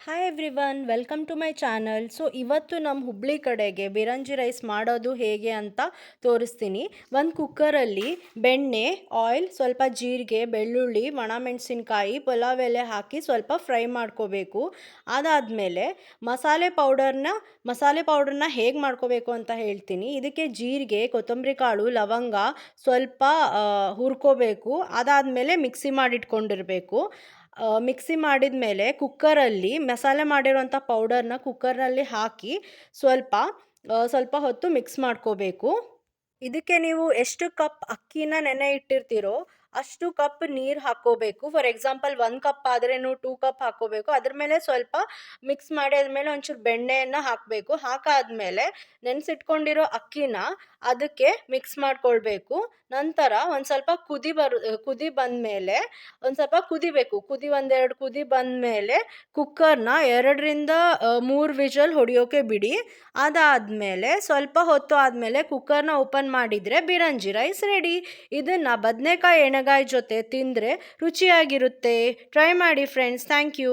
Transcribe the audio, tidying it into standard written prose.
Hi everyone, welcome to my channel. ಇವತ್ತು ನಮ್ಮ ಹುಬ್ಳಿ ಕಡೆಗೆ ಬಿರಂಜಿ ರೈಸ್ ಮಾಡೋದು ಹೇಗೆ ಅಂತ ತೋರಿಸ್ತೀನಿ. ಒಂದು ಕುಕ್ಕರಲ್ಲಿ ಬೆಣ್ಣೆ, ಆಯಿಲ್, ಸ್ವಲ್ಪ ಜೀರಿಗೆ, ಬೆಳ್ಳುಳ್ಳಿ, ಒಣಮೆಣಸಿನ್ಕಾಯಿ, ಪಲಾವ್ ಎಲೆ ಹಾಕಿ ಸ್ವಲ್ಪ ಫ್ರೈ ಮಾಡ್ಕೋಬೇಕು. ಅದಾದಮೇಲೆ ಮಸಾಲೆ ಪೌಡರ್ನ ಹೇಗೆ ಮಾಡ್ಕೋಬೇಕು ಅಂತ ಹೇಳ್ತೀನಿ. ಇದಕ್ಕೆ ಜೀರಿಗೆ, ಕೊತ್ತಂಬರಿ ಕಾಳು, ಲವಂಗ ಸ್ವಲ್ಪ ಹುರ್ಕೋಬೇಕು. ಅದಾದಮೇಲೆ ಮಿಕ್ಸಿ ಮಾಡಿಟ್ಕೊಂಡಿರಬೇಕು. ಮಿಕ್ಸಿ ಮಾಡಿದ ಮೇಲೆ ಕುಕ್ಕರಲ್ಲಿ ಮಸಾಲೆ ಮಾಡಿರೋಂಥ ಪೌಡರ್ನ ಕುಕ್ಕರ್ನಲ್ಲಿ ಹಾಕಿ ಸ್ವಲ್ಪ ಹೊತ್ತು ಮಿಕ್ಸ್ ಮಾಡ್ಕೋಬೇಕು. ಇದಕ್ಕೆ ನೀವು ಎಷ್ಟು ಕಪ್ ಅಕ್ಕಿನ ನೆನೆ ಇಟ್ಟಿರ್ತೀರೋ ಅಷ್ಟು ಕಪ್ ನೀರು ಹಾಕ್ಕೋಬೇಕು. ಫಾರ್ ಎಕ್ಸಾಂಪಲ್ 1 ಕಪ್ ಆದರೆ ನೀವು 2 ಕಪ್ ಹಾಕ್ಕೋಬೇಕು. ಅದ್ರ ಮೇಲೆ ಸ್ವಲ್ಪ ಮಿಕ್ಸ್ ಮಾಡಿ ಆದಮೇಲೆ ಒಂಚೂರು ಬೆಣ್ಣೆಯನ್ನು ಹಾಕಬೇಕು. ಹಾಕಾದ್ಮೇಲೆ ನೆನೆಸಿಟ್ಕೊಂಡಿರೋ ಅಕ್ಕಿನ ಅದಕ್ಕೆ ಮಿಕ್ಸ್ ಮಾಡ್ಕೊಳ್ಬೇಕು. ನಂತರ ಒಂದು ಸ್ವಲ್ಪ ಕುದಿ ಬಂದಮೇಲೆ ಒಂದು ಸ್ವಲ್ಪ ಕುದಿಬೇಕು. ಒಂದೆರಡು ಕುದಿ ಬಂದಮೇಲೆ ಕುಕ್ಕರ್ನ 2ರಿಂದ 3 ವಿಷಲ್ ಹೊಡೆಯೋಕೆ ಬಿಡಿ. ಅದಾದಮೇಲೆ ಸ್ವಲ್ಪ ಹೊತ್ತು ಆದಮೇಲೆ ಕುಕ್ಕರ್ನ ಓಪನ್ ಮಾಡಿದರೆ ಬಿರಂಜಿ ರೈಸ್ ರೆಡಿ. ಇದನ್ನು ಬದನೆಕಾಯಿ ಎಣ್ಣೆಗಾಯಿ ಜೊತೆ ತಿಂದರೆ ರುಚಿಯಾಗಿರುತ್ತೆ. ಟ್ರೈ ಮಾಡಿ ಫ್ರೆಂಡ್ಸ್. Thank you.